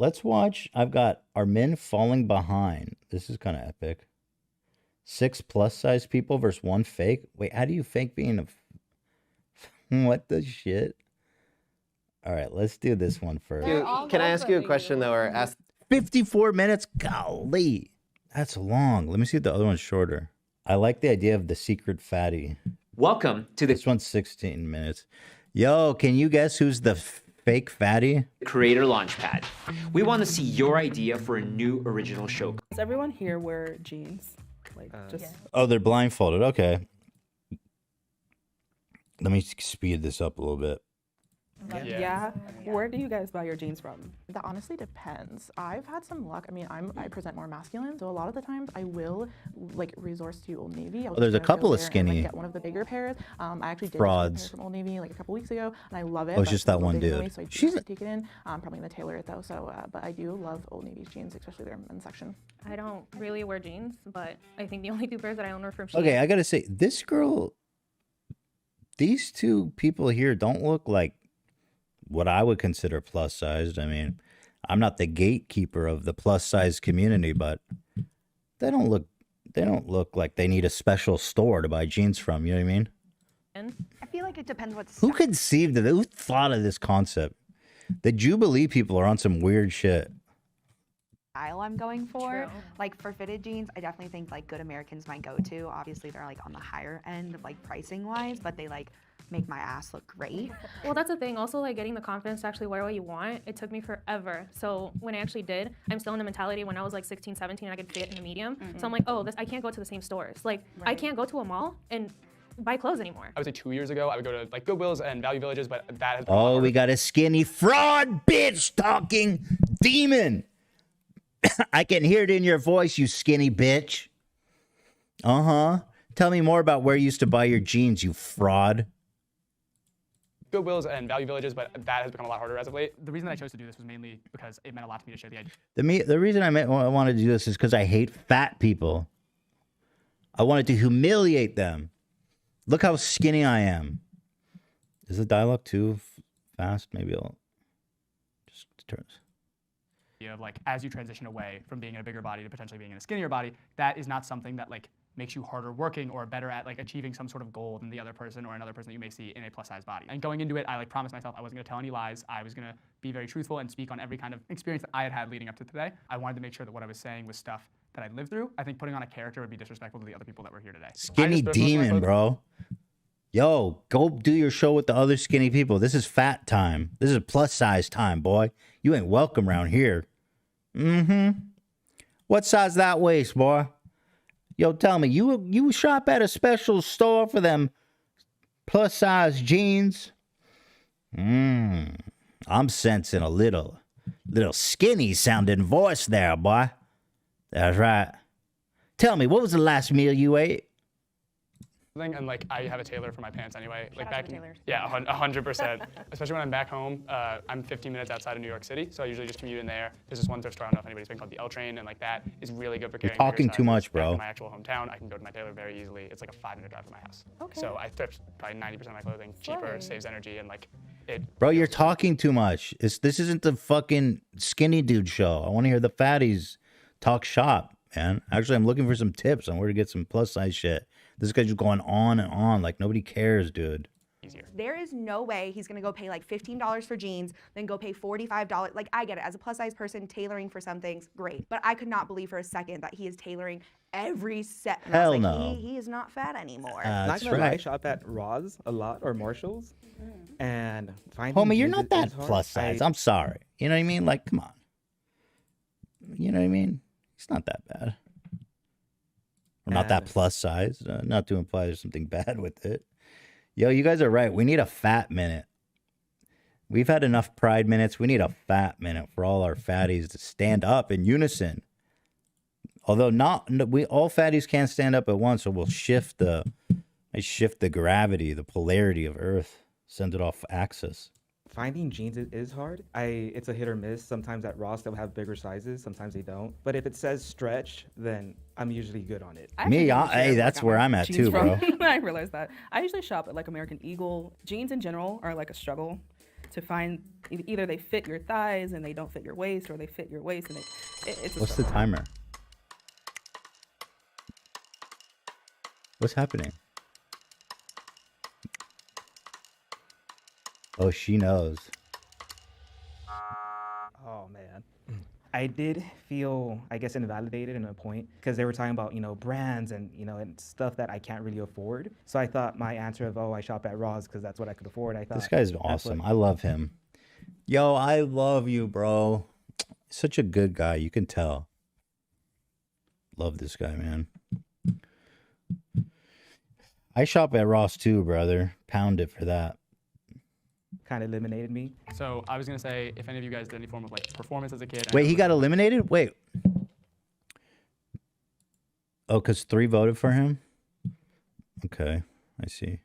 let's watch. I've got Are Men Falling Behind. This is kind of epic. 6 plus size people versus 1 fake. Wait, how do you fake being a what the shit? All right, let's do this one first. Can I ask you a question though, or ask? 54 minutes? Golly. That's long. Let me see if the other one's shorter. I like the idea of the secret fatty. Welcome to the This one's 16 minutes. Yo, can you guess who's the fake fatty? Creator Launchpad. We want to see your idea for a new original show. Does everyone here wear jeans? Like just Oh, they're blindfolded. Okay. Let me speed this up a little bit. yeah. Where do you guys buy your jeans from? That honestly depends. I've had some luck. I mean, I present more masculine, so a lot of the times I will like resource to Old Navy. I'll there's just a go couple of there and, skinny get one of the bigger pairs. I actually did frauds. get a pair from Old Navy like a couple weeks ago, and I love it. Oh, it's but just that a little one bigger dude. way, so I do She's have to take it in. I'm probably gonna tailor it though. So, but I do love Old Navy's jeans, especially their men's section. I don't really wear jeans, but I think the only 2 pairs that I own are from Shein. Okay, I gotta say, this girl, these two people here don't look like what I would consider plus sized. I mean, I'm not the gatekeeper of the plus size community, but they don't look like they need a special store to buy jeans from. You know what I mean? I feel like it depends what Who conceived of it? Who thought of this concept? The Jubilee people are on some weird shit. style I'm going for. True. Like for fitted jeans, I definitely think like Good American's my go-to. Obviously, they're like on the higher end of like pricing wise, but they like make my ass look great. Well, that's the thing. Also, like getting the confidence to actually wear what you want, it took me forever. So when I actually did, I'm still in the mentality when I was like 16, 17, I could fit in a medium. So I'm like, oh, I can't go to the same stores. Like I can't go to a mall and buy clothes anymore. I would say 2 years ago, I would go to like Goodwills and Value Villages, but that has been Oh, we got a skinny fraud bitch talking demon. I can hear it in your voice, you skinny bitch. Uh-huh. Tell me more about where you used to buy your jeans, you fraud. Goodwills and Value Villages, but that has become a lot harder as of late. The reason that I chose to do this was mainly because it meant a lot to me to share the idea. The reason I wanted to do this is because I hate fat people. I wanted to humiliate them. Look how skinny I am. Is the dialogue too fast? Maybe I'll just turn this. Of like as you transition away from being in a bigger body to potentially being in a skinnier body, that is not something that like makes you harder working or better at like achieving some sort of goal than the other person or another person that you may see in a plus size body. And going into it, I like promised myself I wasn't gonna tell any lies. I was gonna be very truthful and speak on every kind of experience that I had leading up to today. I wanted to make sure that what I was saying was stuff that I'd lived through. I think putting on a character would be disrespectful to the other people that were here today. Skinny demon, bro. Yo, go do your show with the other skinny people. This is fat time. This is plus size time, boy. You ain't welcome around here. Mm-hmm. What size that waist, boy? Yo, tell me, you shop at a special store for them plus size jeans? I'm sensing a little skinny sounding voice there, boy. That's right. Tell me, what was the last meal you ate? And like I have a tailor for my pants anyway. Like Shout out back to in, tailors. yeah, 100%. Especially when I'm back home. I'm 15 minutes outside of New York City, so I usually just commute in there. There's this one thrift store, I don't know if anybody's been, called the L Train, and like that is really good for carrying bigger talking too sizes. much, Back bro. in my actual hometown, I can go to my tailor very easily. It's like a 5-minute drive from my house. Okay. So I thrift probably 90% of my clothing, cheaper, Slay. saves energy, and like it. Bro, you're talking too much. This isn't the fucking skinny dude show. I want to hear the fatties talk shop, man. Actually, I'm looking for some tips on where to get some plus size shit. This guy's just going on and on like nobody cares, dude. Easier. There is no way he's gonna go pay like $15 for jeans, then go pay $45. Like I get it, as a plus size person, tailoring for some things, great. But I could not believe for a second that he is tailoring every set. And I was Hell like, no. he is not fat anymore. That's Not gonna lie, I right. shop at Ross a lot or Marshalls, and finding Homie, you're jeans not is that hard. plus size. I'm sorry. You know what I mean? Like, come on. You know what I mean? It's not that bad. Or not that And- plus size. Not to imply there's something bad with it. Yo, you guys are right. We need a fat minute. We've had enough pride minutes. We need a fat minute for all our fatties to stand up in unison. Although we all fatties can't stand up at once, so we'll shift the gravity, the polarity of Earth, send it off axis. Finding jeans is hard. It's a hit or miss. Sometimes at Ross they'll have bigger sizes, sometimes they don't. But if it says stretch, then I'm usually good on it. I actually usually Hey, share, that's like, where my I'm at jeans too, from- bro. I realized that. I usually shop at like American Eagle. Jeans in general are like a struggle. to find either they fit your thighs and they don't fit your waist, or they fit your waist and it's a What's the struggle. timer? What's happening? Oh, she knows. Oh man. I did feel, I guess, invalidated in a point because they were talking about, brands and, and stuff that I can't really afford. So I thought my answer of, oh, I shop at Ross because that's what I could afford. I thought This guy's that's awesome. what- I love him. Yo, I love you, bro. Such a good guy. You can tell. Love this guy, man. I shop at Ross too, brother. Pound it for that. kind of eliminated me. So I was gonna say, if any of you guys did any form of like performance as a kid. Wait, he got eliminated? Wait. Oh, because 3 voted for him? Okay, I see.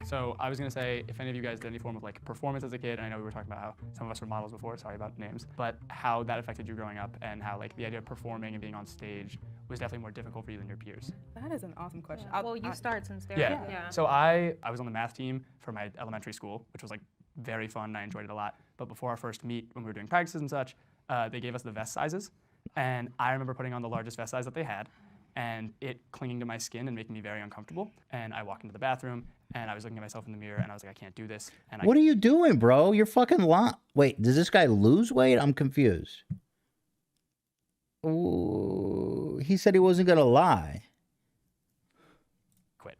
So I was gonna say, if any of you guys did any form of like performance as a kid, and I know we were talking about how some of us were models before, sorry about names, but how that affected you growing up and how like the idea of performing and being on stage was definitely more difficult for you than your peers. That is an awesome question. Well, you start since there. Yeah. So I was on the math team for my elementary school, which was like very fun and I enjoyed it a lot. But before our first meet, when we were doing practices and such, they gave us the vest sizes. And I remember putting on the largest vest size that they had and it clinging to my skin and making me very uncomfortable. And I walked into the bathroom and I was looking at myself in the mirror and I was like, I can't do this. And What are you doing, bro? You're fucking Wait, does this guy lose weight? I'm confused. Ooh, he said he wasn't gonna lie. quit.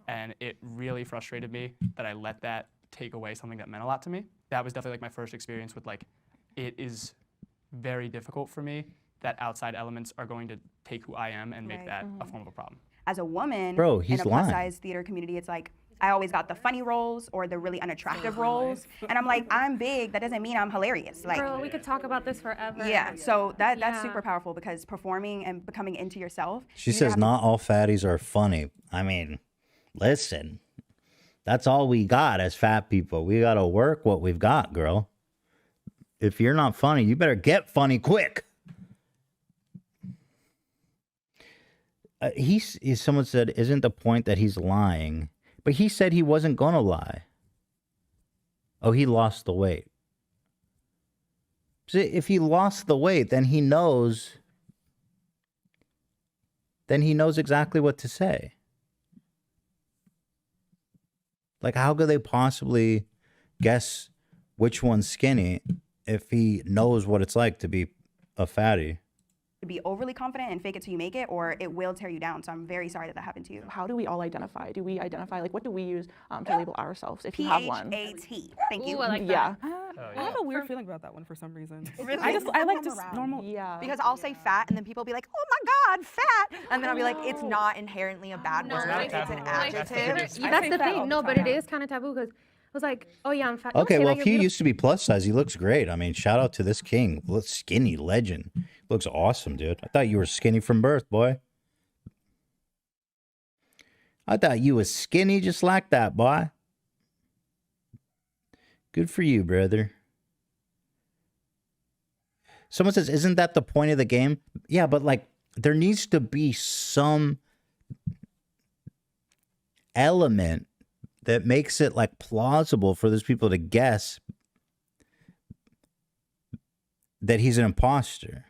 And it really frustrated me that I let that take away something that meant a lot to me. That was definitely like my first experience with like, it is very difficult for me that outside elements are going to take who I am and make Right. that a form of a problem. As a woman Bro, he's in a lying. plus size theater community, it's like I always got the funny roles or the really unattractive roles, and I'm like, I'm big. That doesn't mean I'm hilarious. Like, Girl, we could talk about this forever. yeah. So that's Yeah. super powerful because performing and becoming into yourself. She you says have to- not all fatties are funny. I mean, listen, that's all we got as fat people. We gotta work what we've got, girl. If you're not funny, you better get funny quick. Someone said, isn't the point that he's lying? But he said he wasn't gonna lie. Oh, he lost the weight. So if he lost the weight, then he knows. Then he knows exactly what to say. Like, how could they possibly guess which one's skinny if he knows what it's like to be a fatty? be overly confident and fake it till you make it, or it will tear you down. So I'm very sorry that that happened to you. How do we all identify? Do we identify, like, what do we use to label ourselves if you have one? P-H-A-T. Thank you. Ooh, I like Yeah. that. I have a weird feeling about that one for some reason. Really? I like just normal. Yeah. Because I'll say fat, and then people will be like, "Oh my God, fat!" And then I'll be like, "It's not inherently a bad No, word. not It's taboo an word. adjective." That's That's say the fat all thing. the No, but time. it is kind of taboo because I was like, oh yeah, I'm fat. Don't Okay, say well, that, if you're he beautiful. used to be plus size, he looks great. I mean, shout out to this king. Skinny legend. Looks awesome, dude. I thought you were skinny from birth, boy. I thought you was skinny just like that, boy. Good for you, brother. Someone says, isn't that the point of the game? Yeah, but like, there needs to be some element that makes it like plausible for those people to guess that he's an imposter.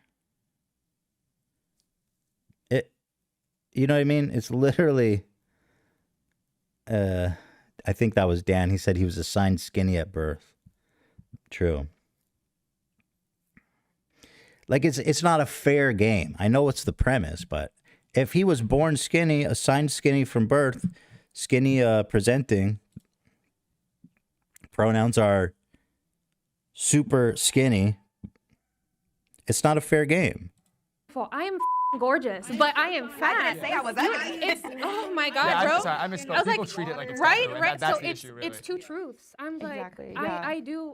You know what I mean? It's literally, I think that was Dan. He said he was assigned skinny at birth. True. Like, it's not a fair game. I know it's the premise, but if he was born skinny, assigned skinny from birth, skinny presenting, pronouns are super skinny, it's not a fair game. I am gorgeous, but I am fat. I didn't say I was ugly. It's oh my god, Yeah, bro. I'm sorry, I misspoke. I was People like, treat it like it's right, taboo, and right. that's So the it's issue, really. it's two truths. I'm like, Exactly, yeah.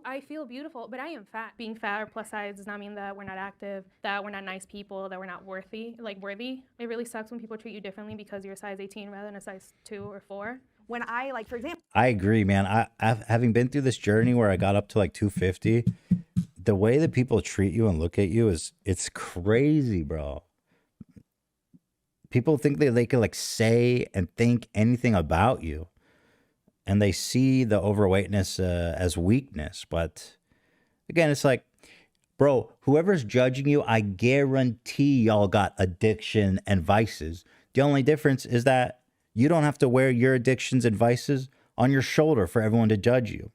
I feel beautiful, but I am fat. Being fat or plus size does not mean that we're not active, that we're not nice people, that we're not worthy. It really sucks when people treat you differently because you're a size 18 rather than a size 2 or 4. When I, like, for example, I agree, man. I've having been through this journey where I got up to like 250, the way that people treat you and look at you it's crazy, bro. People think that they can like say and think anything about you. and they see the overweightness as weakness. But again, it's like, bro, whoever's judging you, I guarantee y'all got addiction and vices. The only difference is that you don't have to wear your addictions and vices on your shoulder for everyone to judge you.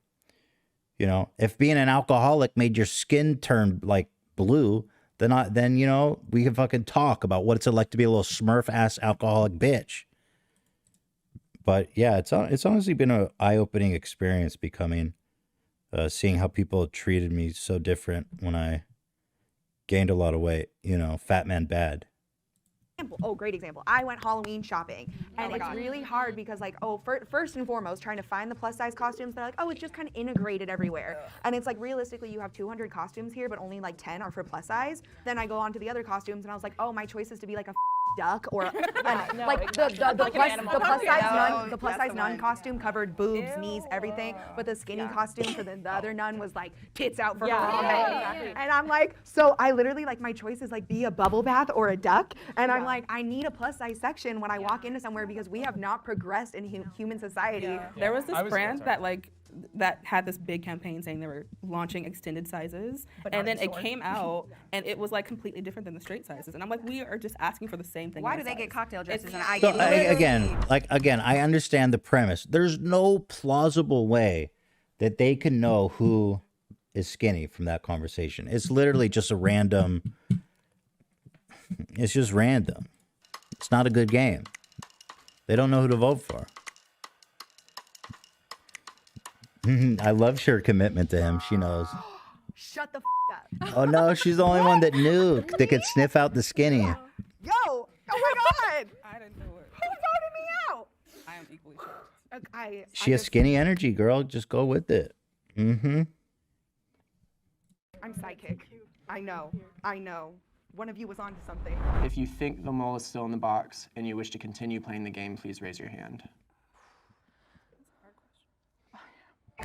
You know, if being an alcoholic made your skin turn like blue, then you know, we can fucking talk about what it's like to be a little Smurf ass alcoholic bitch. But yeah, it's honestly been an eye-opening experience becoming, seeing how people treated me so different when I gained a lot of weight. You know, fat man bad. Oh, great example. I went Halloween shopping, and it's really hard because, like, first and foremost, trying to find the plus size costumes, they're like, oh, it's just kind of integrated everywhere. And it's like, realistically, you have 200 costumes here, but only like 10 are for plus size. Then I go on to the other costumes, and I was like, oh, my choice is to be like a duck or the plus size nun costume covered boobs, knees, everything, but the skinny costume for the other nun was like tits out for her. And I'm like, so I literally, like, my choice is like be a bubble bath or a duck, and I'm like, I need a plus size section when I walk into somewhere because we have not progressed in human society. There was this brand that had this big campaign saying they were launching extended sizes, and then it came out and it was like completely different than the straight sizes, and I'm like, we are just asking for the same thing. Why do they get cocktail dresses and I So get again, I understand the premise. There's no plausible way that they can know who is skinny from that conversation. It's literally just a random. It's just random. It's not a good game. They don't know who to vote for. I love her commitment to him. She knows. Shut the up. Oh no, she's the only one that knew that could sniff out the skinny. Yo, oh my God. I didn't know it. Who voted me out? I am equally shocked. She has skinny energy, girl. Just go with it. Mm-hmm. I'm psychic. I know. One of you was onto something. If you think the mole is still in the box and you wish to continue playing the game, please raise your hand.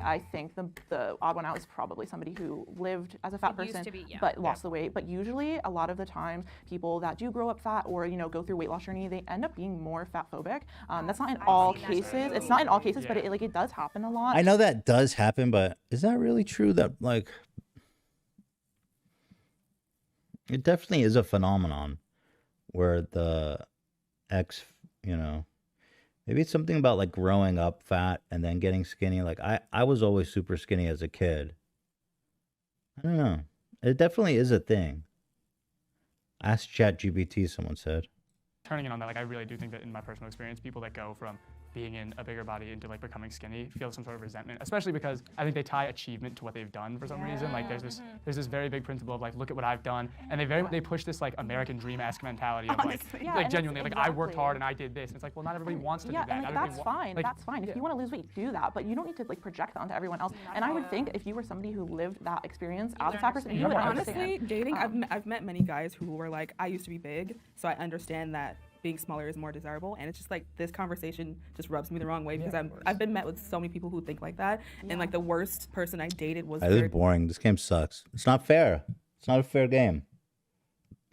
I think the odd one out is probably somebody who lived as a fat person, but lost the weight. But usually, a lot of the times, people that do grow up fat or go through weight loss journey, they end up being more fat phobic. That's not in all cases. It's not in all cases, but it does happen a lot. I know that does happen, but is that really true? That like, it definitely is a phenomenon where the maybe it's something about like growing up fat and then getting skinny. Like I was always super skinny as a kid. I don't know. It definitely is a thing. Ask ChatGPT, someone said. Turning in on that, like I really do think that in my personal experience, people that go from being in a bigger body into like becoming skinny feel some sort of resentment, especially because I think they tie achievement to what they've done for some reason. Like there's this very big principle of like, look at what I've done, and they push this like American dream-esque mentality of like genuinely like I worked hard and I did this. And it's like, well, not everybody wants to do that. And like, that's fine. That's fine. If you want to lose weight, do that, but you don't need to like project that onto everyone else. And I would think if you were somebody who lived that experience as a fat person, you would understand. Honestly, dating, I've met many guys who were like, I used to be big, so I understand that being smaller is more desirable, and it's just like this conversation just rubs me the wrong way because I've been met with so many people who think like that, and like the worst person I dated was. This is boring. This game sucks. It's not fair. It's not a fair game.